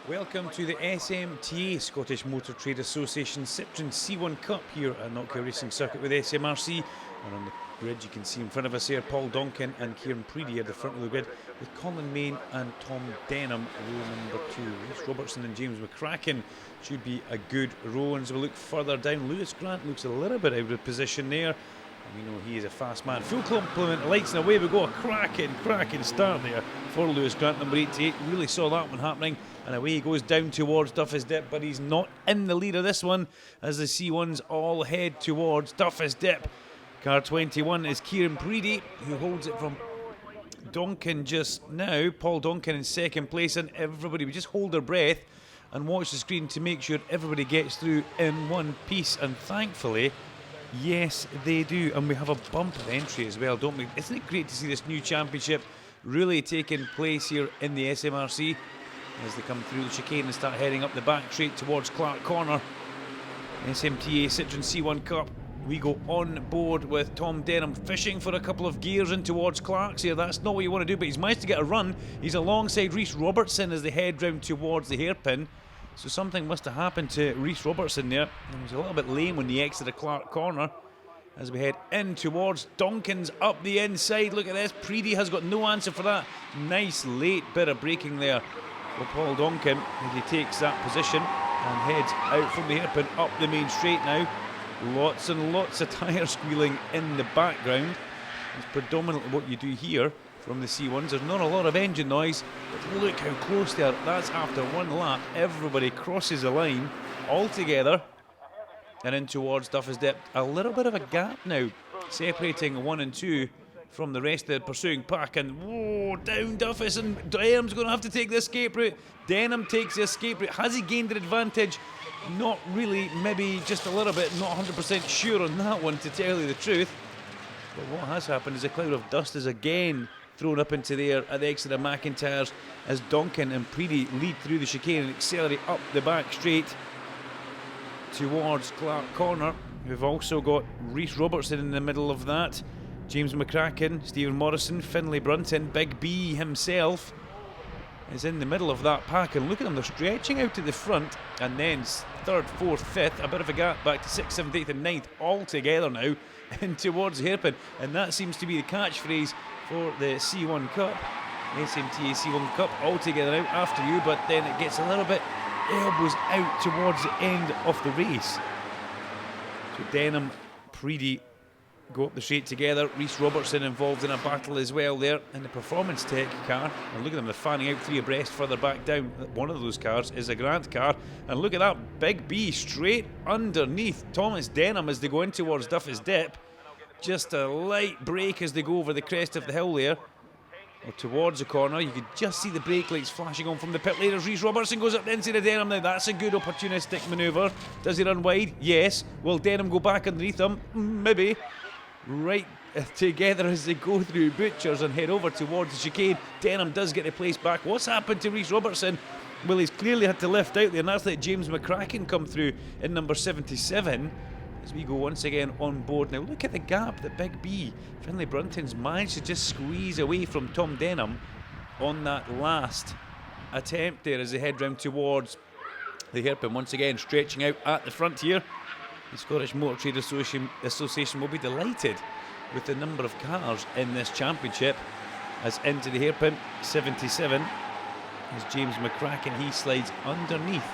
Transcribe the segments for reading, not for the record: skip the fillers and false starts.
Welcome to the SMTA, Scottish Motor Trade Association Citroen C1 Cup here at Knockhill Racing Circuit with SMRC. And on the grid you can see in front of us here Paul Duncan and Kieran Preedy at the front of the grid with Colin Main and Tom Denham, row number 2. Rhys Robertson and James McCracken should be a good row. And as we look further down, Lewis Grant looks a little bit out of position there. We know he is a fast man. Full complement of lights and away we go. A cracking start there for Lewis Grant, number 88. Really saw that one happening. And away he goes down towards Duffus Dip, but he's not in the lead of this one as the C1s all head towards Duffus Dip. Car 21 is Kieran Preedy, who holds it from Duncan just now. Paul Duncan in second place, and everybody, we just hold their breath and watch the screen to make sure everybody gets through in one piece. And thankfully, yes, they do. And we have a bump of entry as well, don't we? Isn't it great to see this new championship really taking place here in the SMRC as they come through the chicane and start heading up the back straight towards Clark Corner. SMTA Citroen C1 Cup. We go on board with Tom Denham fishing for a couple of gears in towards Clark's here. That's not what you want to do, but he's managed to get a run. He's alongside Rhys Robertson as they head round towards the hairpin. So something must have happened to Rhys Robertson there. He was a little bit lame when he exited Clark Corner. As we head in towards Duncan's up the inside. Look at this. Preedy has got no answer for that. Nice late bit of braking there for Paul Duncan as he takes that position and heads out from the hairpin up the main straight now. Lots and lots of tyre squealing in the background. It's predominantly what you do here from the C1s. There's not a lot of engine noise, but look how close they are. That's after one lap. Everybody crosses the line all together and in towards Duffus Dip. A little bit of a gap now separating 1 and 2 from the rest of the pursuing pack, and whoa, down Duffus, and Denham's going to have to take the escape route. Denham takes the escape route. Has he gained an advantage? Not really, maybe just a little bit. Not 100% sure on that one, to tell you the truth. But what has happened is a cloud of dust is again thrown up into the air at the exit of McIntyre's as Duncan and Preedy lead through the chicane and accelerate up the back straight towards Clark Corner. We've also got Rhys Robertson in the middle of that. James McCracken, Stephen Morrison, Finlay Brunton, Big B himself is in the middle of that pack, and look at them, they're stretching out to the front, and then 3rd, 4th, 5th, a bit of a gap back to 6th, 7th, 8th and 9th all together now in towards the hairpin, and that seems to be the catchphrase for the C1 Cup. SMTA C1 Cup all together out after you, but then it gets a little bit elbows out towards the end of the race. So Denham, Preedy go up the straight together. Rhys Robertson involved in a battle as well there in the Performance Tech car. And look at them, they're fanning out 3 abreast further back down. One of those cars is a Grant car. And look at that, Big B straight underneath Thomas Denham as they go in towards Duffus Dip. Just a light brake as they go over the crest of the hill there. Or towards the corner, you could just see the brake lights flashing on from the pit lane as Rhys Robertson goes up the inside of Denham. Now that's a good opportunistic manoeuvre. Does he run wide? Yes. Will Denham go back underneath him? Maybe. Right together as they go through Butchers and head over towards the chicane. Denham does get the place back. What's happened to Rhys Robertson? Well, he's clearly had to lift out there, and that's let James McCracken come through in number 77 as we go once again on board. Now look at the gap that Big B, Finlay Brunton's managed to just squeeze away from Tom Denham on that last attempt there as they head round towards the hairpin. Once again stretching out at the front here. The Scottish Motor Trade Association will be delighted with the number of cars in this championship as into the hairpin. 77 is James McCracken. He slides underneath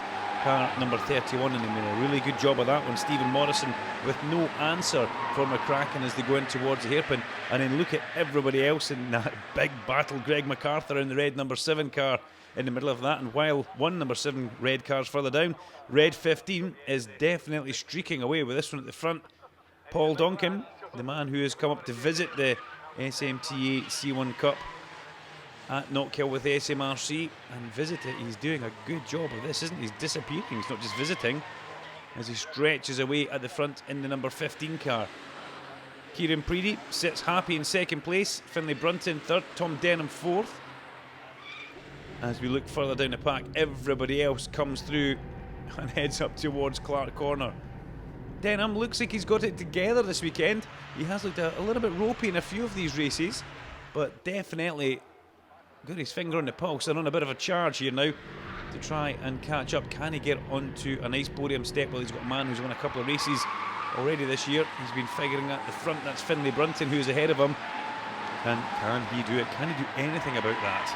car number 31 and he made a really good job of that one. Stephen Morrison with no answer for McCracken as they go in towards the hairpin. And then look at everybody else in that big battle. Greg MacArthur in the red number 7 car in the middle of that, and while one number 7 red car's further down, red 15 is definitely streaking away with this one at the front. Paul Duncan, the man who has come up to visit the SMTA C1 Cup at Knockhill with SMRC and visit it. He's doing a good job of this, isn't he? He's disappearing, he's not just visiting, as he stretches away at the front in the number 15 car. Kieran Preedy sits happy in 2nd place, Finlay Brunton 3rd, Tom Denham 4th. As we look further down the pack, everybody else comes through and heads up towards Clark Corner. Denham looks like he's got it together this weekend. He has looked a little bit ropey in a few of these races, but definitely got his finger on the pulse and on a bit of a charge here now. to try and catch up. Can he get onto a nice podium step? Well, he's got a man who's won a couple of races already this year. He's been figuring at the front. That's Finlay Brunton, who's ahead of him. And can he do it? Can he do anything about that?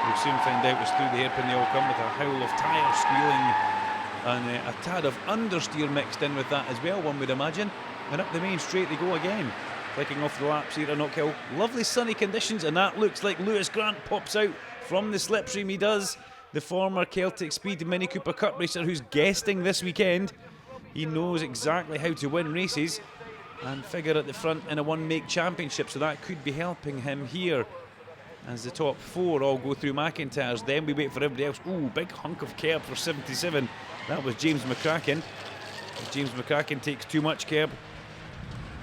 We'll soon find out. As through the hairpin they all come with a howl of tyre squealing and a tad of understeer mixed in with that as well, one would imagine. And up the main straight they go again. Flicking off the laps here at Knockhill. Lovely sunny conditions, and that looks like Lewis Grant pops out from the slipstream. He does. The former Celtic Speed Mini Cooper Cup racer who's guesting this weekend. He knows exactly how to win races and figure at the front in a one-make championship, so that could be helping him here as the top four all go through McIntyre's. Then we wait for everybody else. Ooh, big hunk of kerb for 77. That was James McCracken. James McCracken takes too much kerb.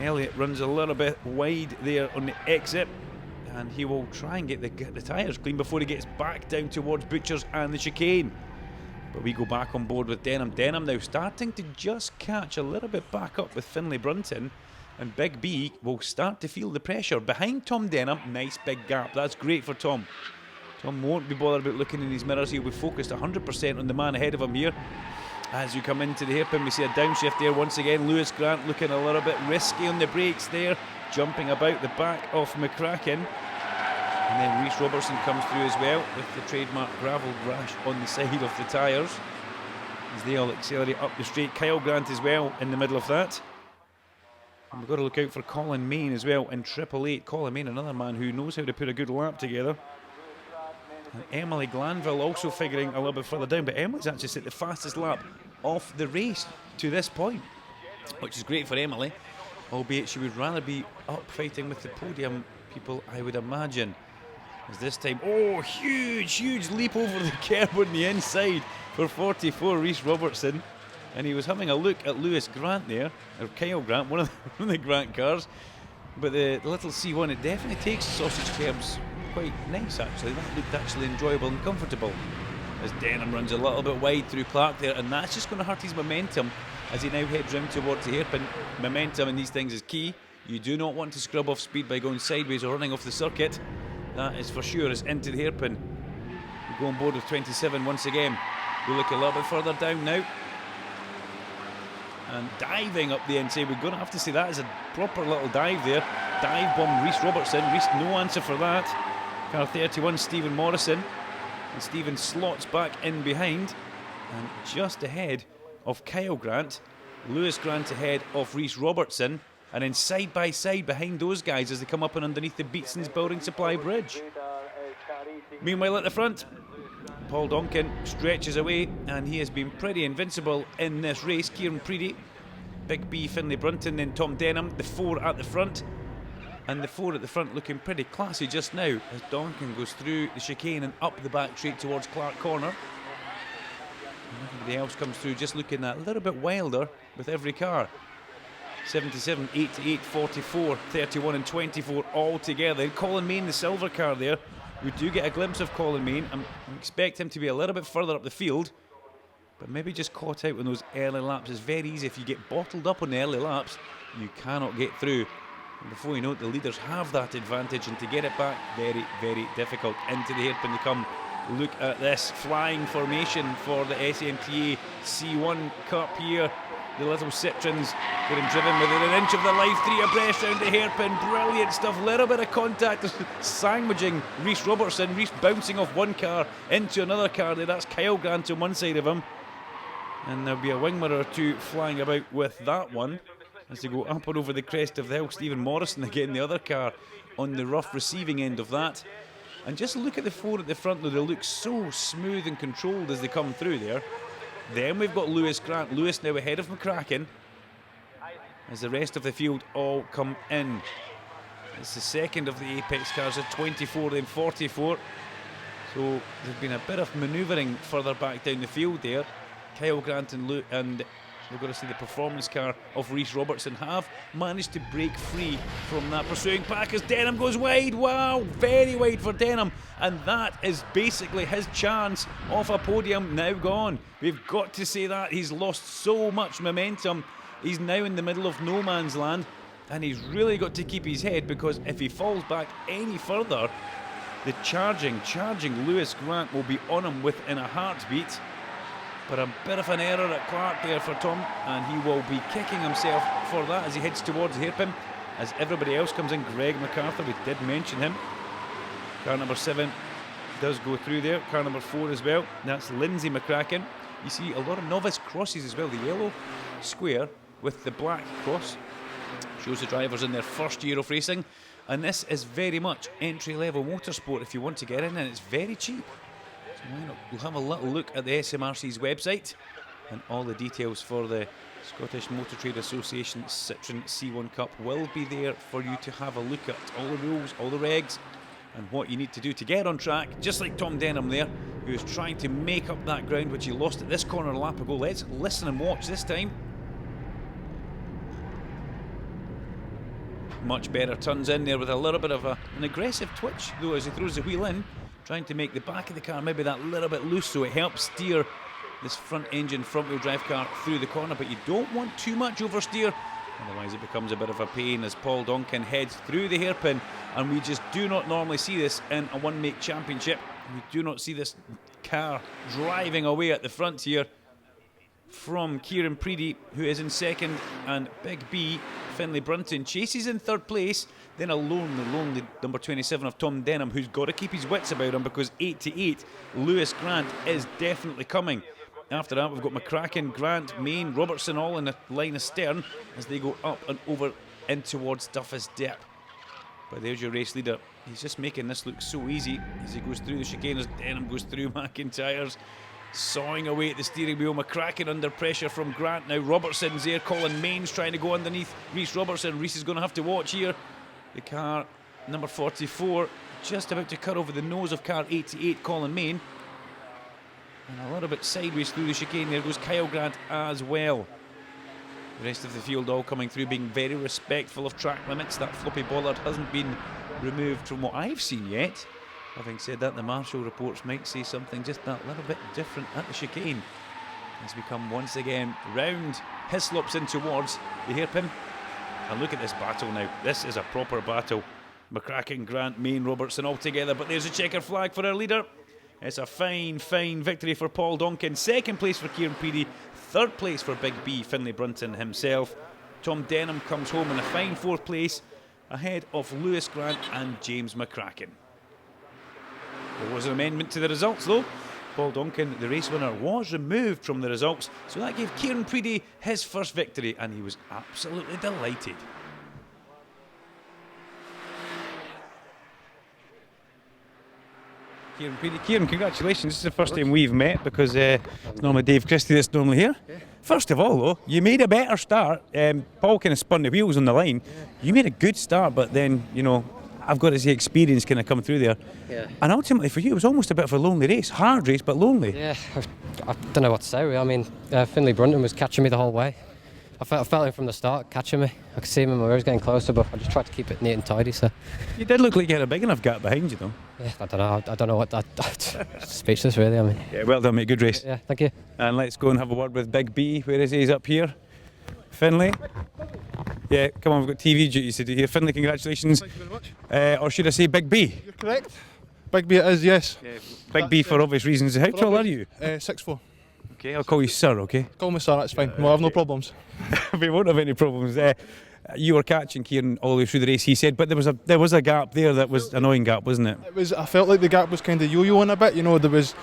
Elliott runs a little bit wide there on the exit, and he will try and get the tyres clean before he gets back down towards Butchers and the chicane. But we go back on board with Denham. Denham now starting to just catch a little bit back up with Finlay Brunton, and Big B will start to feel the pressure behind Tom Denham. Nice big gap. That's great for Tom. Tom won't be bothered about looking in his mirrors. He'll be focused 100% on the man ahead of him here. As you come into the hairpin, we see a downshift there once again. Lewis Grant looking a little bit risky on the brakes there, jumping about the back of McCracken. And then Rhys Robertson comes through as well with the trademark gravel rash on the side of the tyres as they all accelerate up the straight. Kyle Grant as well in the middle of that. And we've got to look out for Colin Main as well in 888. Colin Main, another man who knows how to put a good lap together. And Emily Glanville also figuring a little bit further down, but Emily's actually set the fastest lap of the race to this point, which is great for Emily, albeit she would rather be up fighting with the podium people, I would imagine. As this time, oh, huge leap over the curb on the inside for 44, Rhys Robertson. And he was having a look at Lewis Grant there, or Kyle Grant, one of the Grant cars. But the little C1, it definitely takes sausage curbs quite nice actually. That looked actually enjoyable and comfortable. As Denham runs a little bit wide through Clark there, and that's just going to hurt his momentum as he now heads round towards the hairpin. Momentum in these things is key. You do not want to scrub off speed by going sideways or running off the circuit. That is for sure. As into the hairpin, we go on board with 27 once again. We look a little bit further down now. And diving up the inside, we're going to have to say that is a proper little dive there. Dive bomb Rhys Robertson. Rhys, no answer for that. Car 31, Stephen Morrison. And Stephen slots back in behind. And just ahead of Kyle Grant. Lewis Grant ahead of Rhys Robertson. And then side by side behind those guys as they come up and underneath the Beatson's Building Supply Bridge. Meanwhile at the front, Paul Duncan stretches away, and he has been pretty invincible in this race. Kieran Preedy, Big B, Finlay Brunton, then Tom Denham, the four at the front. And the four at the front looking pretty classy just now as Duncan goes through the chicane and up the back straight towards Clark Corner. And everybody else comes through just looking a little bit wilder with every car. 77, 88, 44, 31 and 24 all together. And Colin Main, the silver car there. We do get a glimpse of Colin Main. I expect him to be a little bit further up the field, but maybe just caught out on those early laps. It's very easy. If you get bottled up on the early laps, you cannot get through. And before you know it, the leaders have that advantage, and to get it back, very, very difficult. Into the hairpin they come. Look at this flying formation for the SMTA C1 Cup here. The little Citroens getting driven within an inch of the life, 3 abreast round the hairpin. Brilliant stuff. Little bit of contact sandwiching Rhys Robertson. Rhys bouncing off one car into another car there. That's Kyle Grant on one side of him. And there'll be a wing mirror or two flying about with that one as they go up and over the crest of the hill. Stephen Morrison again, the other car on the rough receiving end of that. And just look at the four at the front though. They look so smooth and controlled as they come through there. Then we've got Lewis Grant. Lewis now ahead of McCracken as the rest of the field all come in. It's the second of the Apex cars at 24 then 44. So there's been a bit of manoeuvring further back down the field there. Kyle Grant and we're going to see the performance car of Rhys Robertson have managed to break free from that pursuing pack as Denham goes wide. Wow, very wide for Denham. And that is basically his chance of a podium now gone. We've got to say that. He's lost so much momentum. He's now in the middle of no man's land. And he's really got to keep his head, because if he falls back any further, The charging Lewis Grant will be on him within a heartbeat. But a bit of an error at Clark there for Tom, and he will be kicking himself for that as he heads towards the hairpin. As everybody else comes in, Greg MacArthur, we did mention him. Car number 7 does go through there. Car number 4 as well. That's Lindsay McCracken. You see a lot of novice crosses as well. The yellow square with the black cross shows the drivers in their first year of racing. And this is very much entry-level motorsport if you want to get in, and it's very cheap. So why not? We'll have a little look at the SMRC's website, and all the details for the Scottish Motor Trade Association Citroen C1 Cup will be there for you to have a look at. All the rules, all the regs, and what you need to do to get on track, just like Tom Denham there, who is trying to make up that ground which he lost at this corner a lap ago. Let's listen and watch this time. Much better, turns in there with a little bit of an aggressive twitch though as he throws the wheel in, trying to make the back of the car maybe that little bit loose so it helps steer this front engine front wheel drive car through the corner, but you don't want too much oversteer, otherwise it becomes a bit of a pain as Paul Duncan heads through the hairpin. And we just do not normally see this in a one-make championship. We do not see this car driving away at the front here from Kieran Preedy, who is in second, and Big B, Finlay Brunton, chases in third place. Then the lonely number 27 of Tom Denham, who's got to keep his wits about him because 8 to 8, Lewis Grant is definitely coming. After that, we've got McCracken, Grant, Main, Robertson all in the line astern as they go up and over in towards Duffus Dip. But there's your race leader. He's just making this look so easy as he goes through the chicane as Denham goes through McIntyre's, sawing away at the steering wheel. McCracken under pressure from Grant. Now Robertson's there. Colin Main's trying to go underneath Rhys Robertson. Rhys is going to have to watch here. The car, number 44, just about to cut over the nose of car 88, Colin Main. And a little bit sideways through the chicane. There goes Kyle Grant as well. The rest of the field all coming through, being very respectful of track limits. That floppy bollard hasn't been removed from what I've seen yet. Having said that, the marshal reports might say something just that little bit different at the chicane as we come once again round Hislops in towards the hairpin. And look at this battle now. This is a proper battle. McCracken, Grant, Main, Robertson all together, but there's a checker flag for our leader. It's a fine victory for Paul Donkin. Second place for Kieran Preedy. Third place for Big B, Finlay Brunton himself. Tom Denham comes home in a fine fourth place, ahead of Lewis Grant and James McCracken. There was an amendment to the results though. Paul Duncan, the race winner, was removed from the results, so that gave Kieran Preedy his first victory, and he was absolutely delighted. Kieran Preedy. Kieran, congratulations. This is the first time we've met because it's normally Dave Christie that's normally here. Yeah. First of all, though, you made a better start. Paul kind of spun the wheels on the line. Yeah. You made a good start, but then, you know, I've got to see experience kind of come through there. Yeah. And ultimately for you, it was almost a bit of a lonely race. Hard race, but lonely. Yeah, I don't know what to say, really. I mean, Finlay Brunton was catching me the whole way. I felt him from the start, catching me. I could see him in my ears getting closer, but I just tried to keep it neat and tidy. So you did look like you had a big enough gap behind you, though. Yeah, I don't know what that. Speechless, really. I mean. Yeah, well done, mate. Good race. Yeah, thank you. And let's go and have a word with Big B. Where is he? He's up here. Finlay. Yeah, come on, we've got TV duties to do here. Finlay, congratulations. Thank you very much. Or should I say Big B? You're correct. Big B it is, yes. Yeah, Big B for obvious reasons. How tall are you? 6'4". Okay, I'll call you sir, okay? Call me sir, that's fine. We'll have no problems. We won't have any problems. You were catching Kieran all the way through the race, he said, but there was a gap there that was an annoying gap, wasn't it? It was. I felt like the gap was kind of yo-yoing a bit. You know, there was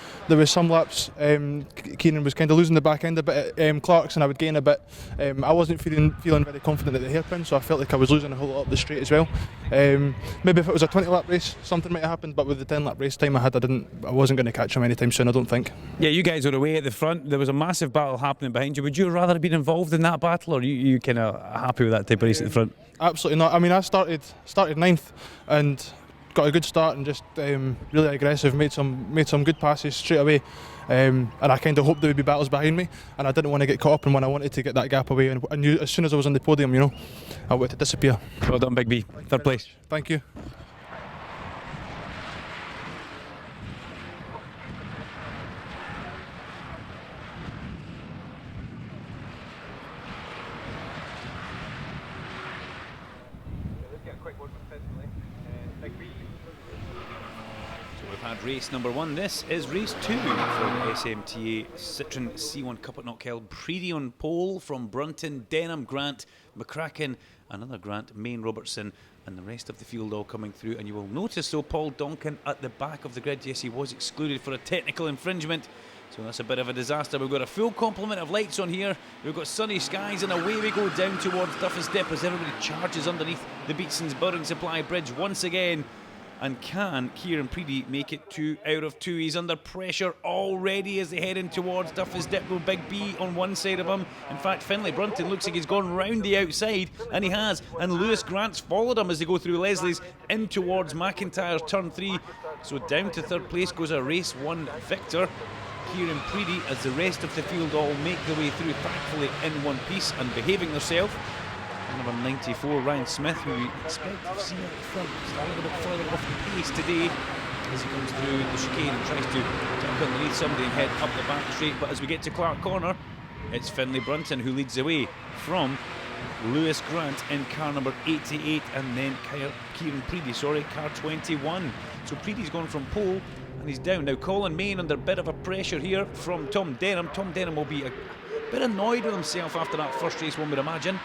some laps. Kieran was kind of losing the back end a bit at Clark's, and I would gain a bit. I wasn't feeling very confident at the hairpin, so I felt like I was losing a whole lot up the straight as well. Maybe if it was a 20-lap race, something might have happened, but with the 10-lap race time I had, I wasn't going to catch him anytime soon, I don't think. Yeah, you guys were away at the front. There was a massive battle happening behind you. Would you rather have been involved in that battle, or are you kind of happy with that type of race at the front? Absolutely not. I mean, I started 9th and got a good start and just really aggressive, made some good passes straight away, and I kind of hoped there would be battles behind me, and I didn't want to get caught up in when I wanted to get that gap away, and I knew as soon as I was on the podium, you know, I wanted to disappear. Well done, Big B. Third place. Thank you. We've had race number 1. This is race 2 for the SMTA Citroen C1 Cup at Knockhill. Preedy on pole from Brunton, Denham, Grant, McCracken, another Grant, Main, Robertson, and the rest of the field all coming through. And you will notice, so Paul Duncan at the back of the grid. Yes, he was excluded for a technical infringement. So that's a bit of a disaster. We've got a full complement of lights on here. We've got sunny skies, and away we go down towards Duffus Dip as everybody charges underneath the Beatson's Building Supply Bridge once again. And can Kieran Preedy make it 2 out of 2? He's under pressure already as they head in towards Duffus Dip with Big B on one side of him. In fact, Finlay Brunton looks like he's gone round the outside, and he has. And Lewis Grant's followed him as they go through Leslie's in towards McIntyre's turn 3. So down to third place goes a race 1 victor, Kieran Preedy, as the rest of the field all make their way through, thankfully in one piece and behaving themselves. Number 94, Ryan Smith, who we expect to see up front, just a little bit further off the pace today as he comes through the chicane and tries to tuck underneath somebody and head up the back straight. But as we get to Clark Corner, it's Finlay Brunton who leads the way from Lewis Grant in car number 88, and then Kieran Preedy, car 21. So Preedy's gone from pole and he's down. Now Colin Main under a bit of a pressure here from Tom Denham. Tom Denham will be a bit annoyed with himself after that first race, one would imagine.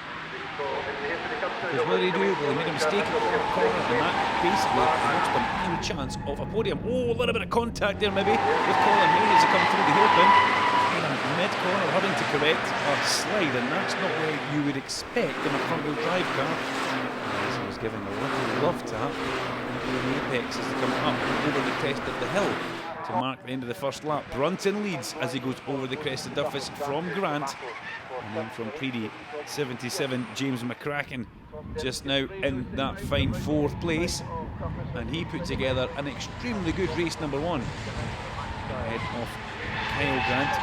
Because what did he do? Well, he made a mistake at the corner, and that basically lost him any chance of a podium. Oh, a little bit of contact there maybe with Colin Main as he comes through the hairpin. Mid-corner having to correct a slide, and that's not where you would expect in a front-wheel drive car. As he was giving a little love tap in the apex as they come up over the crest of the hill to mark the end of the first lap. Brunton leads as he goes over the crest of Duffus from Grant. And then from Preedy, 77, James McCracken just now in that fine 4th place. And he put together an extremely good race number 1. Ahead of Kyle Grant.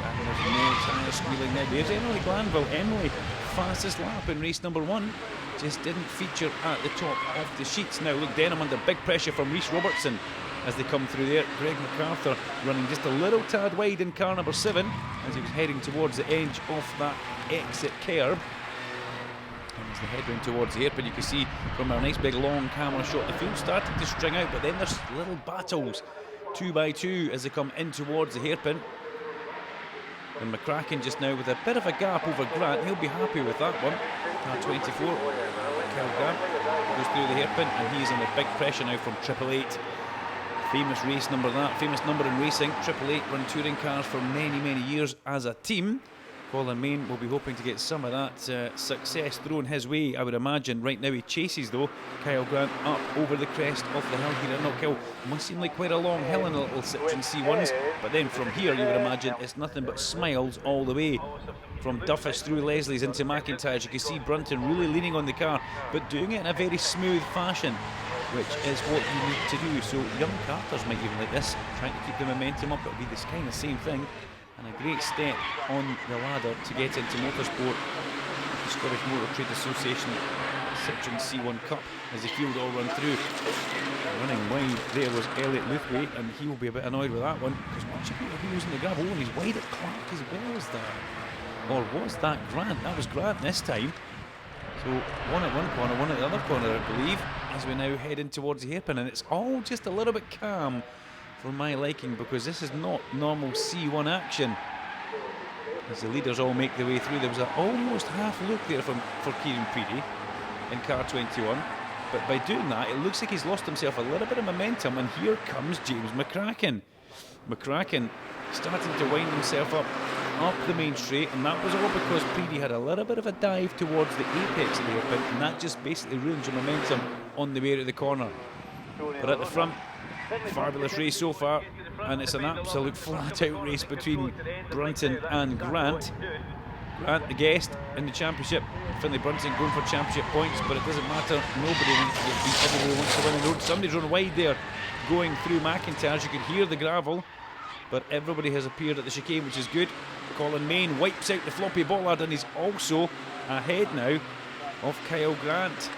And there's no tyre squealing now. There's Emily Glanville. Emily, fastest lap in race number 1. Just didn't feature at the top of the sheets. Now look, Denham under big pressure from Rhys Robertson as they come through there. Greg MacArthur running just a little tad wide in car number 7 as he was heading towards the edge of that exit curb. And as they head down towards the hairpin, you can see from our nice big long camera shot the field starting to string out, but then there's little battles 2 by 2 as they come in towards the hairpin. And McCracken just now with a bit of a gap over Grant. He'll be happy with that one. Car 24, Kyle Grant goes through the hairpin, and he's under big pressure now from 888. Famous race number that, famous number in racing. 888 run touring cars for many, many years as a team. Colin Main will be hoping to get some of that success thrown his way, I would imagine. Right now he chases though Kyle Grant up over the crest of the hill here at Knockhill. Must seem like quite a long hill in a little Citroen C1s, but then from here you would imagine it's nothing but smiles all the way. From Duffus through Leslie's into McIntyre's, you can see Brunton really leaning on the car, but doing it in a very smooth fashion, which is what you need to do. So young karters might even like this, trying to keep the momentum up. It'll be this kind of same thing, and a great step on the ladder to get into motorsport. The Scottish Motor Trade Association Citroen C1 Cup as the field all run through. Running wide there was Elliot Luthwaite, and he will be a bit annoyed with that one because watch out who was in the gravel. Oh, and he's wide at Clark as well as that. Or was that Grant? That was Grant this time. So one at one corner, one at the other corner, I believe, as we now head in towards the hairpin, and it's all just a little bit calm for my liking because this is not normal C1 action. As the leaders all make their way through, there was an almost half look there for Kieran Preedy in car 21, but by doing that it looks like he's lost himself a little bit of momentum, and here comes James McCracken. McCracken starting to wind himself up the main straight, and that was all because Preedy had a little bit of a dive towards the apex of the hairpin, and that just basically ruins your momentum on the way to the corner. But at the front, fabulous race so far, and it's an absolute flat-out race between Brunton and Grant. Grant, the guest in the championship, Finlay Brunton going for championship points, but it doesn't matter. Nobody wants to get beat. Everybody wants to win the road. Somebody's run wide there, going through McIntyre's. You could hear the gravel, but everybody has appeared at the chicane, which is good. Colin Main wipes out the floppy bollard, and he's also ahead now of Kyle Grant.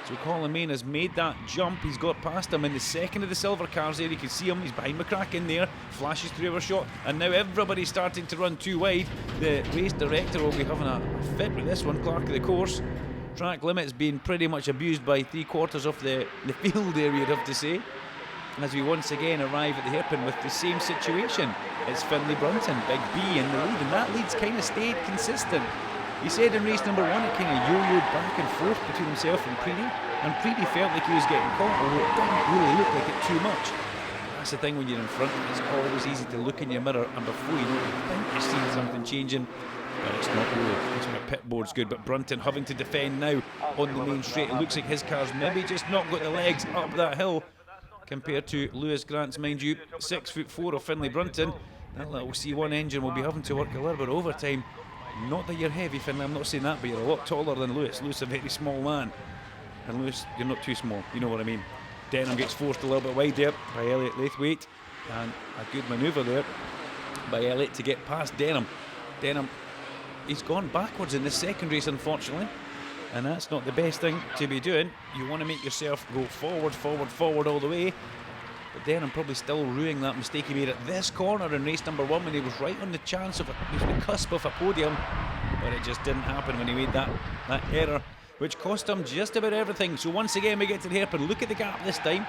So Colin Main has made that jump. He's got past him in the second of the silver cars there. You can see him, he's behind McCracken there, flashes through our shot, and now everybody's starting to run too wide. The race director will be having a fit with this one, Clerk of the course. Track limits being pretty much abused by 3/4 of the field area, you'd have to say. as we once again arrive at the hairpin with the same situation. It's Finlay Brunton, Big B in the lead, and that lead's kind of stayed consistent. He said in race number 1 it kind of yo-yoed back and forth between himself and Preedy felt like he was getting caught, although it didn't really look like it too much. That's the thing when you're in front, it's always easy to look in your mirror, and before you know it, you think you're seeing something changing, but it's not really. That's when a pit board's good. But Brunton having to defend now on the main straight. It looks like his car's maybe just not got the legs up that hill compared to Lewis Grant's, mind you. 6'4" of Finlay Brunton. That little C1 engine will be having to work a little bit of overtime. Not that you're heavy, Finlay, I'm not saying that, but you're a lot taller than Lewis. Lewis a very small man, and Lewis, you're not too small, you know what I mean. Denham gets forced a little bit wide there by Elliot Laithwaite, and a good manoeuvre there by Elliot to get past Denham. Denham, he's gone backwards in the second race, unfortunately, and that's not the best thing to be doing. You want to make yourself go forward, forward, forward all the way. But Denham probably still ruining that mistake he made at this corner in race number 1 when he was right on the chance of he was on the cusp of a podium, but it just didn't happen when he made that error, which cost him just about everything. So once again we get to the hairpin. Look at the gap this time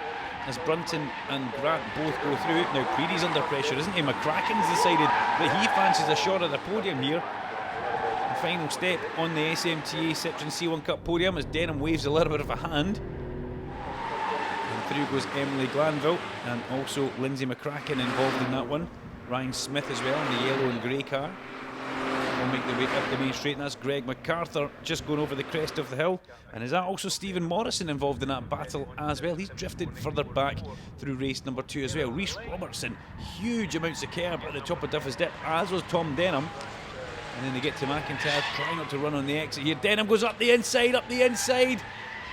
as Brunton and Grant both go through. Now Preedy's under pressure, isn't he? McCracken's decided that he fancies a shot at the podium here. The final step on the SMTA Citroen C1 Cup podium as Denham waves a little bit of a hand. Through goes Emily Glanville, and also Lindsay McCracken involved in that one. Ryan Smith as well in the yellow and grey car will make their way up the main straight, and that's Greg MacArthur just going over the crest of the hill. And is that also Stephen Morrison involved in that battle as well? He's drifted further back through race number 2 as well. Rhys Robertson, huge amounts of curb at the top of Duffus Dip, as was Tom Denham. And then they get to McIntyre, trying not to run on the exit here. Denham goes up the inside,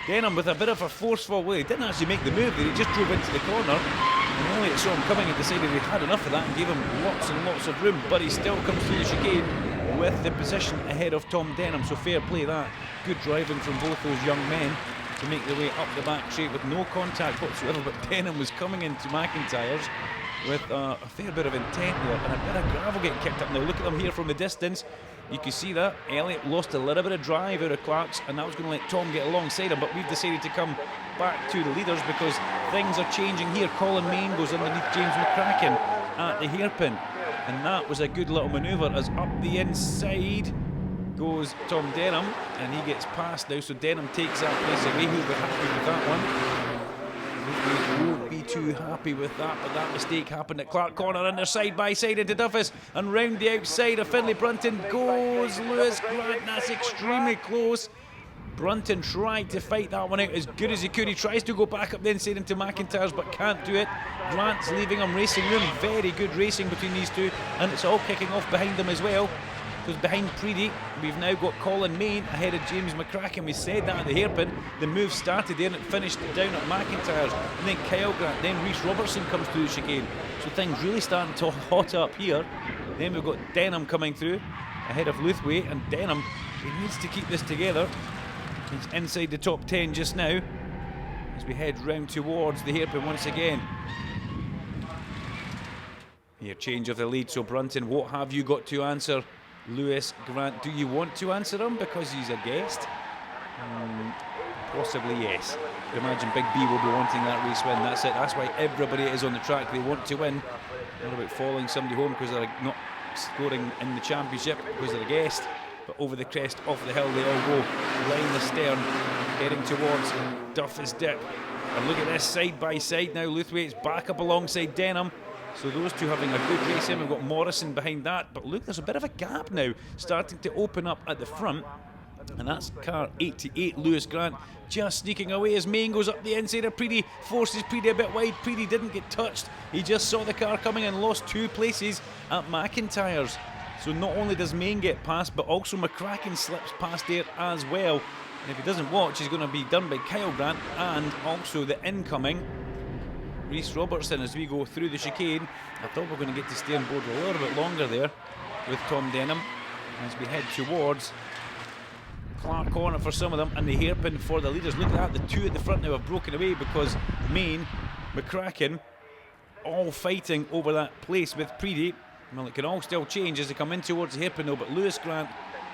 Denham with a bit of a forceful way. He didn't actually make the move there, he just drove into the corner. And Elliot saw him coming and decided he had enough of that and gave him lots and lots of room. But he still comes through the chicane with the position ahead of Tom Denham. So fair play that. Good driving from both those young men to make their way up the back straight with no contact whatsoever. But Denham was coming into McIntyre's with a fair bit of intent there and a bit of gravel getting kicked up. Now look at them here from the distance. You can see that Elliot lost a little bit of drive out of Clark's, and that was going to let Tom get alongside him, but we've decided to come back to the leaders because things are changing here. Colin Main goes underneath James McCracken at the hairpin, and that was a good little manoeuvre as up the inside goes Tom Denham, and he gets past now, so Denham takes that place away. He'll be happy with that one. We won't be too happy with that, but that mistake happened at Clark Corner, and they're side by side into Duffus, and round the outside of Finlay Brunton goes Lewis Grant. That's extremely close. Brunton tried to fight that one out as good as he could. He tries to go back up the inside into McIntyre's but can't do it. Grant's leaving him racing room. Very good racing between these two, and it's all kicking off behind them as well. Because behind Preedy, we've now got Colin Main ahead of James McCracken. We said that at the hairpin. The move started there and it finished down at McIntyre's. And then Kyle Grant, then Rhys Robertson comes through the chicane. So things really starting to hot up here. Then we've got Denham coming through ahead of Laithwaite. And Denham, he needs to keep this together. He's inside the top 10 just now as we head round towards the hairpin once again. Here, change of the lead. So Brunton, what have you got to answer Lewis Grant? Do you want to answer him because he's a guest? Possibly yes. I imagine Big B will be wanting that race win. That's it. That's why everybody is on the track. They want to win. Not about following somebody home because they're not scoring in the championship because they're a guest. But over the crest, off the hill they all go. Line the stern, heading towards Duffus Dip. And look at this, side by side now. Laithwaite's back up alongside Denham. So those two having a good race in. We've got Morrison behind that, but look, there's a bit of a gap now starting to open up at the front, and that's car 88, Lewis Grant, just sneaking away as Main goes up the inside of Preedy, forces Preedy a bit wide. Preedy didn't get touched, he just saw the car coming and lost 2 places at McIntyre's. So not only does Main get past, but also McCracken slips past there as well, and if he doesn't watch, he's going to be done by Kyle Grant and also the incoming Rhys Robertson as we go through the chicane. I thought we were going to get to stay on board a little bit longer there with Tom Denham as we head towards Clark Corner for some of them and the hairpin for the leaders. Look at that, the two at the front now have broken away because Main, McCracken all fighting over that place with Preedy. Well, it can all still change as they come in towards the hairpin now, but Lewis Grant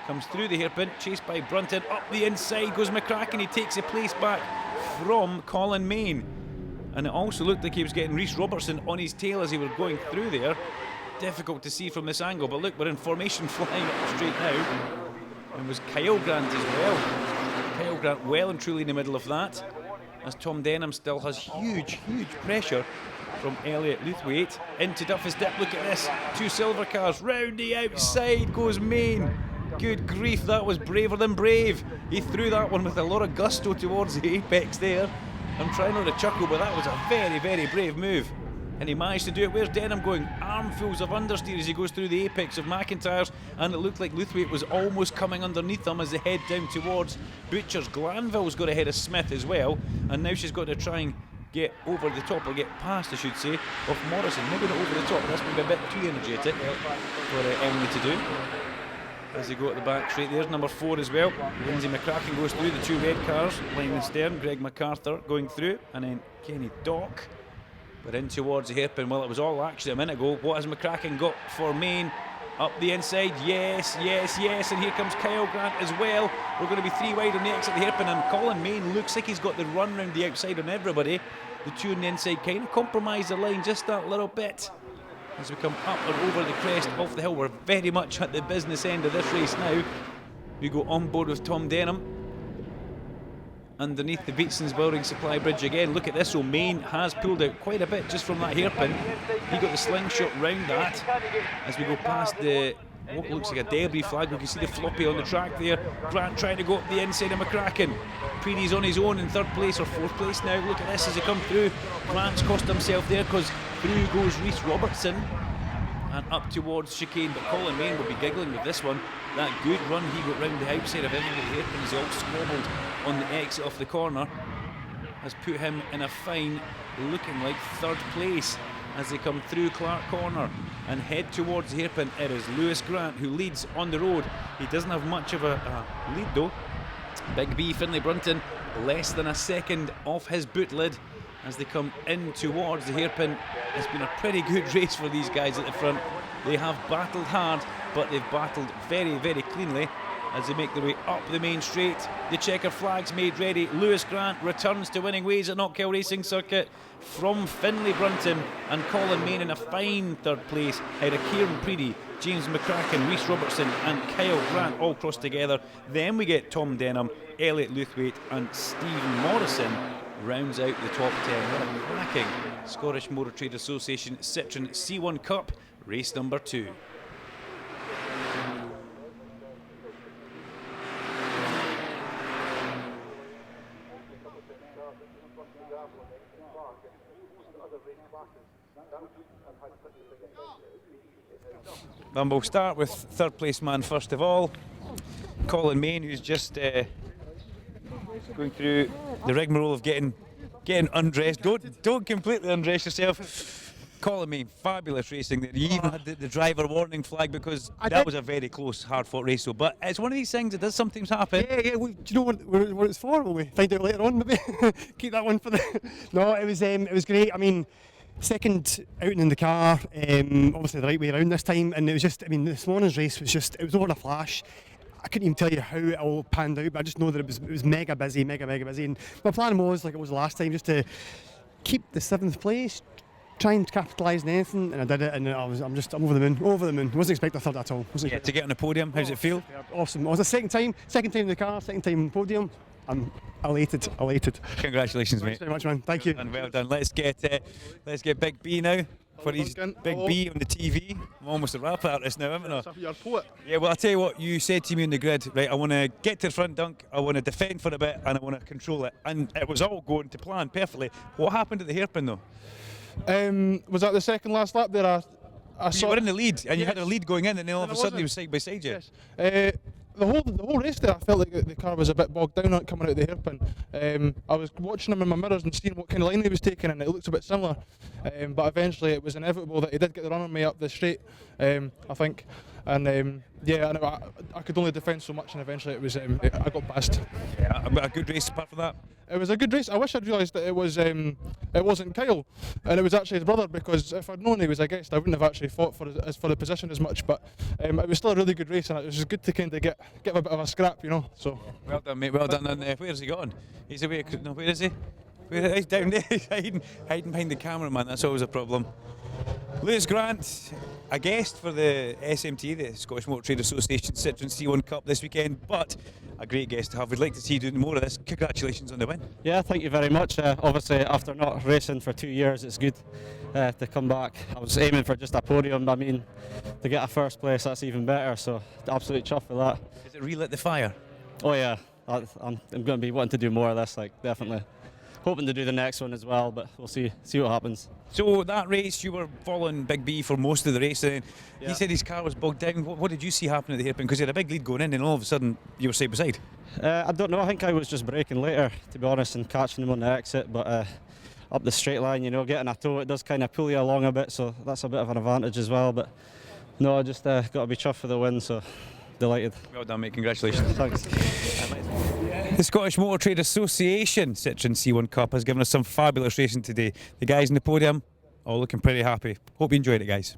comes through the hairpin, chased by Brunton. Up the inside goes McCracken, he takes the place back from Colin Main and it also looked like he was getting Rhys Robertson on his tail as he were going through there. Difficult to see from this angle, but look, we're in formation flying up straight now. And was Kyle Grant as well. Kyle Grant well and truly in the middle of that, as Tom Denham still has huge pressure from Elliot Luthwaite into Duffus Dip. Look at this, 2 silver cars, round the outside goes Main. Good grief, that was braver than brave. He threw that one with a lot of gusto towards the apex there. I'm trying not to chuckle, but that was a very brave move. And he managed to do it. Where's Denham going? Armfuls of understeer as he goes through the apex of McIntyre's, and it looked like Luthwaite was almost coming underneath them as they head down towards Butchers. Glanville's got ahead of Smith as well, and now she's got to try and get over the top, or get past I should say, of Morrison. Maybe not over the top, that's maybe a bit too energetic for Emily to do. As they go at the back straight, there's number 4 as well. Lindsay McCracken goes through, the 2 red cars, Lyman Stern, Greg MacArthur going through, and then Kenny Dock. But in towards the hairpin. Well, it was all action a minute ago. What has McCracken got for Main? Up the inside, yes, and here comes Kyle Grant as well. We're going to be 3 wide on the exit of the hairpin, and Colin Main looks like he's got the run round the outside on everybody. The 2 on the inside kind of compromise the line just that little bit. As we come up and over the crest of the hill, we're very much at the business end of this race now. We go on board with Tom Denham underneath the Beatson's Building Supply Bridge again. Look at this, so Main has pulled out quite a bit just from that hairpin. He got the slingshot round that as we go past the what looks like a debris flag. We can see the floppy on the track there. Grant trying to go up the inside of McCracken. Preedy's on his own in 3rd place or 4th place now. Look at this as he come through. Grant's cost himself there because through goes Rhys Robertson and up towards chicane, but Colin Main will be giggling with this one. That good run he got round the outside of everybody hairpin as he all squabbled on the exit off the corner has put him in a fine, looking like 3rd place as they come through Clark Corner and head towards the hairpin. It is Lewis Grant who leads on the road. He doesn't have much of a lead though. Big B Finlay Brunton less than a second off his boot lid as they come in towards the hairpin. It's been a pretty good race for these guys at the front. They have battled hard, but they've battled very cleanly as they make their way up the main straight. The checker flag's made ready. Lewis Grant returns to winning ways at Knockhill Racing Circuit from Finlay Brunton, and Colin Main in a fine 3rd place ahead of Kieran Preedy, James McCracken, Rhys Robertson and Kyle Grant all crossed together. Then we get Tom Denham, Elliot Luthwaite and Stephen Morrison rounds out the top 10. What a cracking Scottish Motor Trade Association Citroen C1 Cup race number 2. And we'll start with 3rd place man first of all, Colin Main, who's just going through the rigmarole of getting undressed. Don't completely undress yourself. Colin Main, fabulous racing there. You even had the driver warning flag because that was a very close, hard-fought race. So, but it's one of these things that does sometimes happen. Yeah. Do you know what it's for? Will we find out later on? Maybe keep that one for the. No, it was great. I mean, second outing in the car, obviously the right way around this time, and it was just. I mean, this morning's race was just. It was over in a flash. I couldn't even tell you how it all panned out, but I just know that it was mega busy, and my plan was, like it was last time, just to keep the 7th place, try and capitalise on anything, and I did it, and I'm over the moon. Wasn't expecting a 3rd at all. To get on the podium, how does it feel? Awesome. It was the second time in the car, second time on the podium. I'm elated. Congratulations, mate. Thanks very much, man. Thank you. And well done. Let's get Big B now. For his Duncan. Big B on the TV. I'm almost a rap artist now, haven't I? You're a poet. Yeah, well, I'll tell you what, you said to me on the grid, right, I want to get to the front, Dunk, I want to defend for a bit, and I want to control it. And it was all going to plan perfectly. What happened at the hairpin, though? Was that the second last lap there? I You were in the lead, and you had a lead going in, and then all of a sudden he was side by side you. Yes. The whole race there, I felt like the car was a bit bogged down coming out of the hairpin. I was watching him in my mirrors and seeing what kind of line he was taking, and it looked a bit similar. But eventually it was inevitable that he did get the run on me up the straight, I think. And I could only defend so much, and eventually it was I got past. Yeah, a good race apart from that. It was a good race. I wish I'd realised that it wasn't Kyle, and it was actually his brother, because if I'd known he was a guest, I wouldn't have actually fought for the position as much. But it was still a really good race, and it was just good to kind of get a bit of a scrap, you know. So well done, mate. Well done. And where's he gone? He's away. No, where is he? He's down there, he's hiding behind the cameraman. That's always a problem. Lewis Grant, a guest for the SMTA, the Scottish Motor Trade Association Citroen C1 Cup this weekend, but a great guest to have. We'd like to see you doing more of this. Congratulations on the win. Yeah, thank you very much. Obviously, after not racing for 2 years, it's good to come back. I was aiming for just a podium. I mean, to get a first place, that's even better. So, absolutely chuffed with that. Has it relit the fire? Oh yeah, I'm going to be wanting to do more of this. Like, definitely hoping to do the next one as well. But we'll see what happens. So that race, you were following Big B for most of the race, and Yeah. he said his car was bogged down. What did you see happen at the hairpin? Because you had a big lead going in, and all of a sudden you were side by side. I don't know. I think I was just braking later, to be honest, and catching him on the exit. But up the straight line, you know, getting a tow, it does kind of pull you along a bit, so that's a bit of an advantage as well. But no, I just got to be chuffed for the win. So delighted. Well done, mate. Congratulations. Thanks. The Scottish Motor Trade Association Citroen C1 Cup has given us some fabulous racing today. The guys in the podium all looking pretty happy. Hope you enjoyed it, guys.